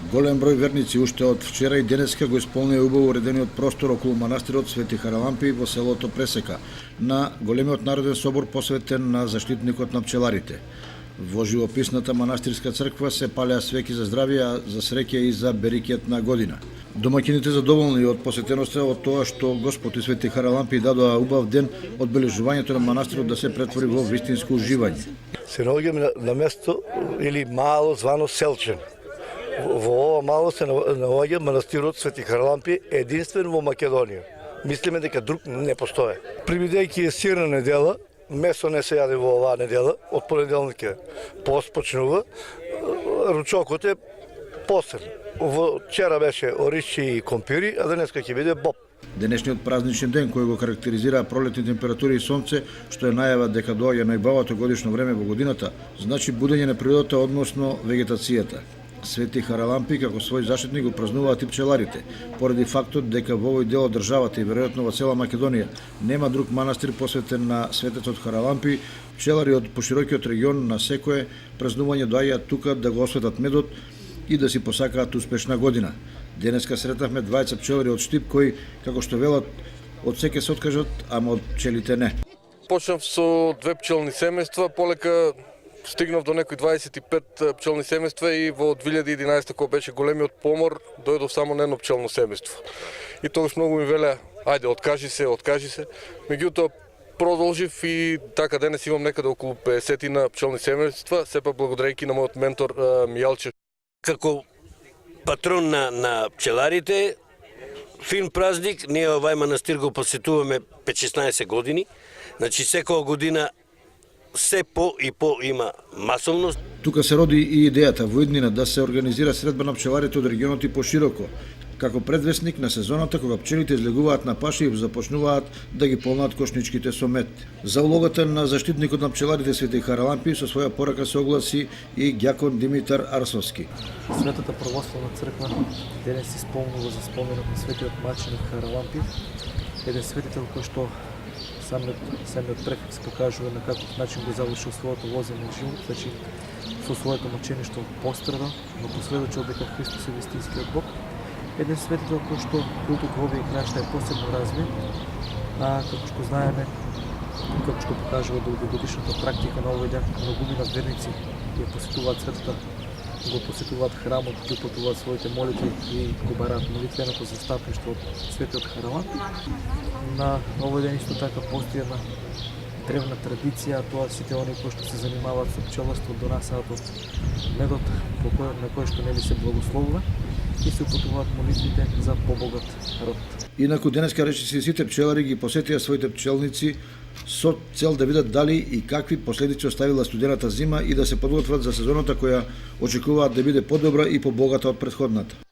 Голем број верници уште од вчера и денеска го исполнија убаво уредениот простор околу манастирот Свети Харалампи во селото Пресека на големиот народен собор посветен на заштитникот на пчеларите. Во живописната манастирска црква се палеа свеќи за здравје, за среќа и за берикетна година. Домаќините задоволни од посетеноста од тоа што Господ и Свети Харалампи дадоа убав ден, одбележувањето на манастирот да се претвори во вистинско уживање. Се наоѓаме на место или мало звано Селчен. Во ова мало се наоѓа манастирот Свети Харалампи, единствен во Македонија. Мислиме дека друг не постои. Прибидејќи е сирна недела, месо не се јаде во оваа недела, од понеделник пост почнува, ручокот е посебен. Вчера беше оришчи и компири, а денеска ќе биде боб. Денешниот празничен ден кој го карактеризира пролетни температури и сонце, што е најава дека доаѓа најбавото годишно време во годината, значи будење на природата односно вегетацијата. Свети Харалампи како свој заштитник го празнуваат и пчеларите, поради фактот дека во овој дел од државата и веројатно во цела Македонија нема друг манастир посветен на светецот Харалампи, пчелари од поширокиот регион на секое празнување доаѓаат тука да го осветат медот и да си посакаат успешна година. Денеска сретавме двајца пчелари од Штип кои, како што велат, од секе се откажат, ама од пчелите не. Почнав со 2 пчелни семејства, полека стигнав до некои 25 пчелни семејства и во 2011 кога беше големиот помор, дојдов само на едно пчелно семејство. И тогаш многу ми велеа, ајде, откажи се. Меѓутоа продолжив и така денес имам некаде околу 50 на пчелни семејства, сепак благодарејќи на мојот ментор Мијалче. Како патрон на пчеларите, фин празник, ние овај манастир го посетуваме 5-16 години, значи секоја година се по и по има масовност. Тука се роди и идејата во иднина да се организира средба на пчеларите од регионот и пошироко, како предвесник на сезоната кога пчелите излегуваат на паша и започнуваат да ги полнат кошничките со мед. За улогата на заштитникот на пчеларите Свети Харалампи со своја порака се огласи и ѓакон Димитар Арсовски. Светата православна црква денес исполнува за споменот на светиот маченик Харалампи, еден светител кој што самиот префикс покажува на каков начин го завршил својот возен живот, значи со своето мачеништво пострада, но посведочил дека Христос е вистинскиот Бог. Еден светител кој што култот во овие краишта е посебно развит, а како што знаеме, како што покажува долгогодишната практика на овој ден, многумина верници ја посетуваат светата, го посетуваат храмот, ги упатуваат своите молитви и го бараат молитвеното застапништво од светиот Харалампи. На овој ден исто така постои една древна традиција, тоа сите оние кои што се занимаваат со пчеларство донасаат од медот на кој што нели се благословува и се упатуваат молитвите за побогат род. Инаку денеска речиси сите пчелари ги посетија своите пчелници со цел да видат дали и какви последици оставила студената зима и да се подготват за сезоната која очекуваат да биде подобра и побогата од претходната.